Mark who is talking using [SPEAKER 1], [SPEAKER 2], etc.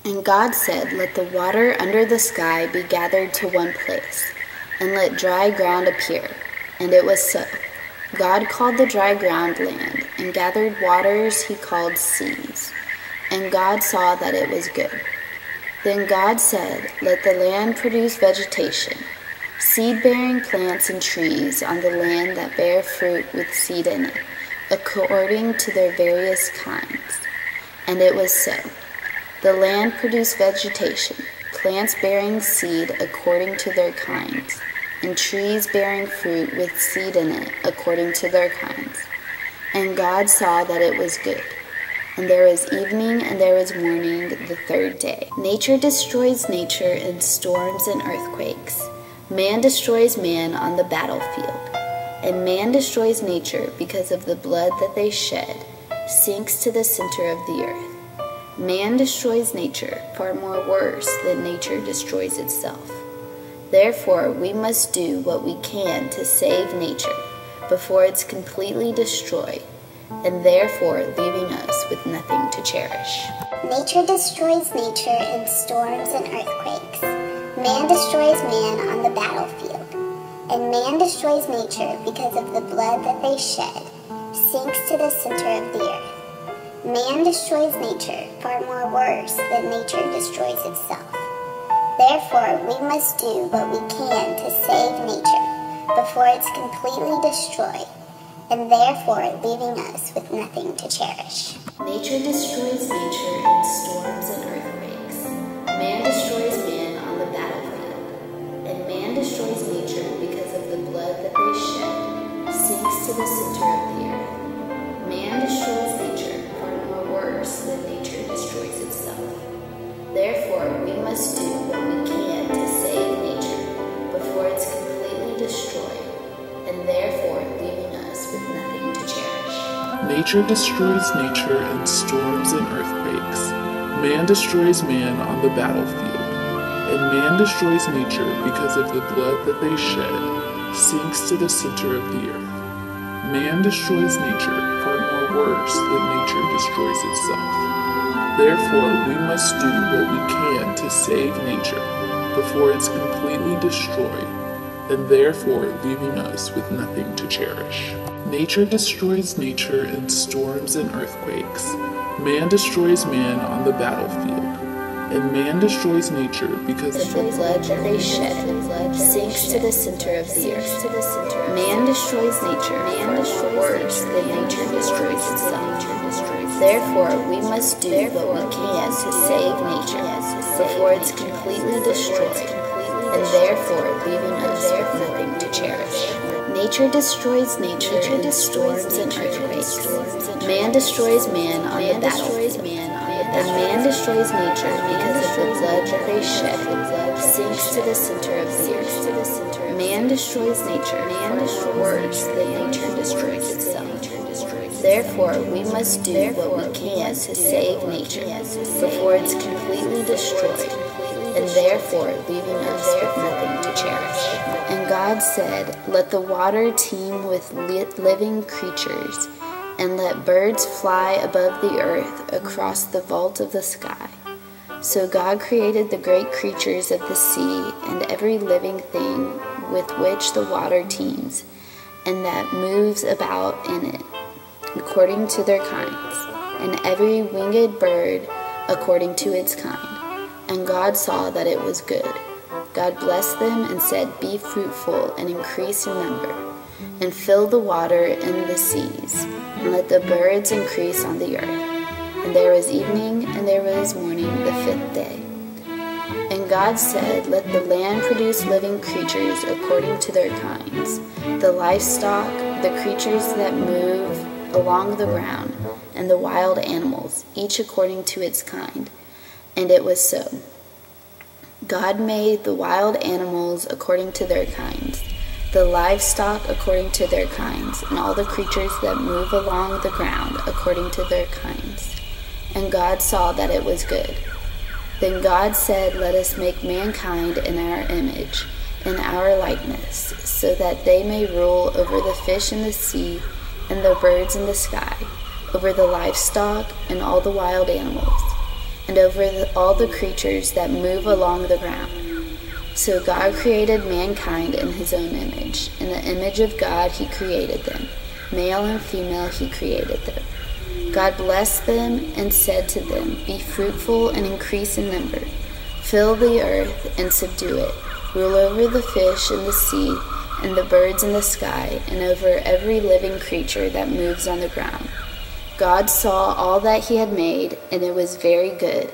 [SPEAKER 1] And God said, "Let the water under the sky be gathered to one place, and let dry ground appear." And it was so. God called the dry ground land, and gathered waters he called seas. And God saw that it was good. Then God said, "Let the land produce vegetation, seed-bearing plants and trees on the land that bear fruit with seed in it, according to their various kinds." And it was so. The land produced vegetation, plants bearing seed according to their kinds, and trees bearing fruit with seed in it according to their kinds. And God saw that it was good. And there was evening and there was morning the third day. Nature destroys nature in storms and earthquakes. Man destroys man on the battlefield. And man destroys nature because of the blood that they shed, sinks to the center of the earth. Man destroys nature far more worse than nature destroys itself. Therefore, we must do what we can to save nature before it's completely destroyed, and therefore leaving us with nothing to cherish.
[SPEAKER 2] Nature destroys nature in storms and earthquakes. Man destroys man on the battlefield. And man destroys nature because of the blood that they shed, sinks to the center of the earth. Man destroys nature far more worse than nature destroys itself. Therefore, we must do what we can to save nature before it's completely destroyed, and therefore leaving us with nothing to cherish.
[SPEAKER 1] Nature destroys nature in storms and earthquakes. Man destroys man on the battlefield. And man destroys nature because of the blood that they shed, sinks to the center of the earth. Man destroys nature far more worse than nature destroys itself. Therefore, we must do what we can to save nature before it's completely destroyed, and therefore leaving us with nothing to cherish.
[SPEAKER 3] Nature destroys nature in storms and earthquakes. Man destroys man on the battlefield. And man destroys nature because of the blood that they shed, sinks to the center of the earth. Man destroys nature far more worse than nature destroys itself. Therefore, we must do what we can to save nature before it's completely destroyed, and therefore leaving us with nothing to cherish. Nature destroys nature in storms and earthquakes. Man destroys man on the battlefield. And man destroys nature because
[SPEAKER 1] of the blood that they shed, sinks to the center of the earth. Man destroys nature far more worse than nature destroys itself. Therefore, we must do what we can to save nature before it's completely destroyed, and therefore leaving us with nothing to cherish. Nature destroys nature in storms and earthquakes. Man destroys man on the battlefield. And man destroys nature because of the blood that they shed, sinks to the center of the earth. Man destroys nature far more worse than nature destroys itself. Therefore, we must do what we can to save nature before it's completely destroyed, and therefore leaving us with nothing to cherish. And God said, "Let the water teem with living creatures, and let birds fly above the earth across the vault of the sky." So God created the great creatures of the sea and every living thing with which the water teems, and that moves about in it, according to their kinds, and every winged bird according to its kind. And God saw that it was good. God blessed them and said, "Be fruitful and increase in number, and fill the water in the seas, and let the birds increase on the earth." And there was evening and there was morning the fifth day. And God said, "Let the land produce living creatures according to their kinds, the livestock, the creatures that move along the ground, and the wild animals, each according to its kind." And it was so. God made the wild animals according to their kinds, the livestock according to their kinds, and all the creatures that move along the ground according to their kinds. And God saw that it was good. Then God said, "Let us make mankind in our image, in our likeness, so that they may rule over the fish in the sea and the birds in the sky, over the livestock and all the wild animals, and over all the creatures that move along the ground. So God created mankind in his own image. In the image of God he created them. Male and female he created them. God blessed them and said to them, "Be fruitful and increase in number. Fill the earth and subdue it. Rule over the fish in the sea and the birds in the sky, and over every living creature that moves on the ground." God saw all that he had made, and it was very good.